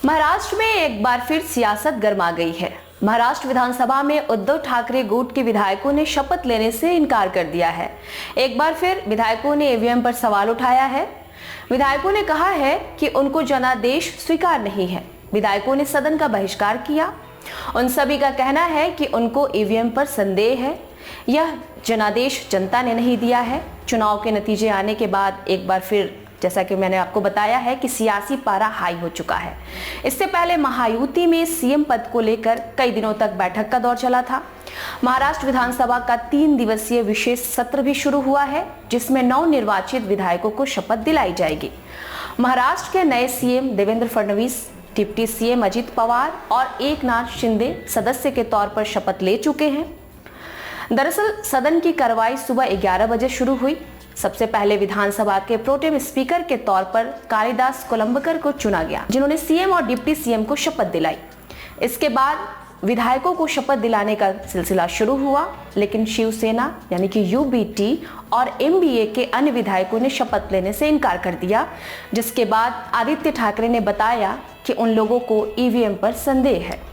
महाराष्ट्र में एक बार फिर सियासत गर्मा गई है। महाराष्ट्र विधानसभा में उद्धव ठाकरे गुट के विधायकों ने शपथ लेने से इनकार कर दिया है। एक बार फिर विधायकों ने ईवीएम पर सवाल उठाया है। विधायकों ने कहा है कि उनको जनादेश स्वीकार नहीं है। विधायकों ने सदन का बहिष्कार किया। उन सभी का कहना है कि उनको ईवीएम पर संदेह है। यह जनादेश जनता ने नहीं दिया है। चुनाव के नतीजे आने के बाद एक बार फिर, जैसा कि मैंने आपको बताया है, कि सियासी पारा हाई हो चुका है। इससे पहले महायुति में सीएम पद को लेकर कई दिनों तक बैठक का दौर चला था। महाराष्ट्र विधानसभा का 3 दिवसीय विशेष सत्र भी शुरू हुआ है, जिसमें नवनिर्वाचित विधायकों को शपथ दिलाई जाएगी। महाराष्ट्र के नए CM Devendra Fadnavis, deputy CM Ajit Pawar और एकनाथ शिंदे सदस्य के तौर पर शपथ ले चुके हैं। दरअसल सदन की कार्रवाई सुबह 11 बजे शुरू हुई। सबसे पहले विधानसभा के प्रोटेम स्पीकर के तौर पर कालिदास कोलंबकर को चुना गया, जिन्होंने सीएम और डिप्टी सीएम को शपथ दिलाई। इसके बाद विधायकों को शपथ दिलाने का सिलसिला शुरू हुआ, लेकिन शिवसेना यानी कि यूबीटी और एमबीए के अन्य विधायकों ने शपथ लेने से इनकार कर दिया, जिसके बाद आदित्य ठाकरे ने बताया कि उन लोगों को ईवीएम पर संदेह है।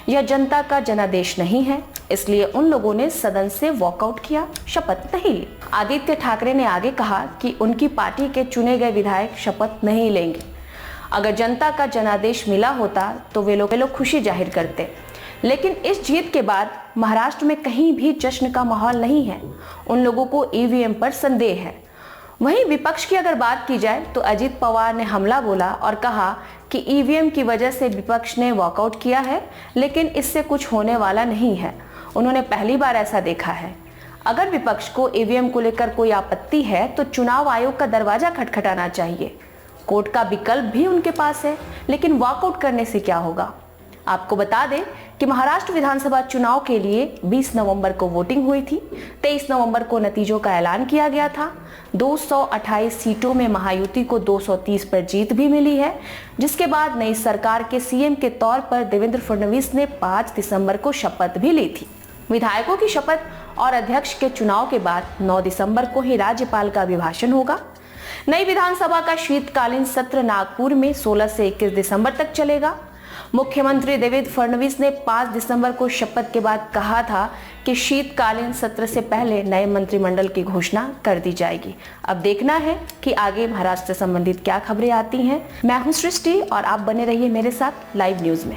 यह जनता का जनादेश नहीं है, इसलिए उन लोगों ने सदन से वॉकआउट किया, शपथ नहीं ली। आदित्य ठाकरे ने आगे कहा कि उनकी पार्टी के चुने गए विधायक शपथ नहीं लेंगे। अगर जनता का जनादेश मिला होता तो वे लोग खुशी जाहिर करते, लेकिन इस जीत के बाद महाराष्ट्र में कहीं भी जश्न का माहौल नहीं है। उन लोगों को ईवीएम पर संदेह है। वहीं विपक्ष की अगर बात की जाए तो अजित पवार ने हमला बोला और कहा कि ईवीएम की वजह से विपक्ष ने वॉकआउट किया है, लेकिन इससे कुछ होने वाला नहीं है। उन्होंने पहली बार ऐसा देखा है। अगर विपक्ष को ईवीएम को लेकर कोई आपत्ति है तो चुनाव आयोग का दरवाजा खटखटाना चाहिए। कोर्ट का विकल्प भी उनके पास है, लेकिन वॉकआउट करने से क्या होगा। आपको बता दें कि महाराष्ट्र विधानसभा चुनाव के लिए 20 नवंबर को वोटिंग हुई थी। 23 नवंबर को नतीजों का ऐलान किया गया था। 228 सीटों में महायुति को 230 पर जीत भी मिली है, जिसके बाद नई सरकार के सीएम के तौर पर देवेंद्र फडणवीस ने 5 दिसंबर को शपथ भी ली थी। विधायकों की शपथ और अध्यक्ष के चुनाव के बाद 9 दिसंबर को ही राज्यपाल का अभिभाषण होगा। नई विधानसभा का शीतकालीन सत्र नागपुर में 16 से 21 दिसंबर तक चलेगा। मुख्यमंत्री देवेंद्र फडणवीस ने 5 दिसंबर को शपथ के बाद कहा था कि शीतकालीन सत्र से पहले नए मंत्रिमंडल की घोषणा कर दी जाएगी। अब देखना है कि आगे महाराष्ट्र से संबंधित क्या खबरें आती हैं। मैं हूं सृष्टि और आप बने रहिए मेरे साथ लाइव न्यूज में।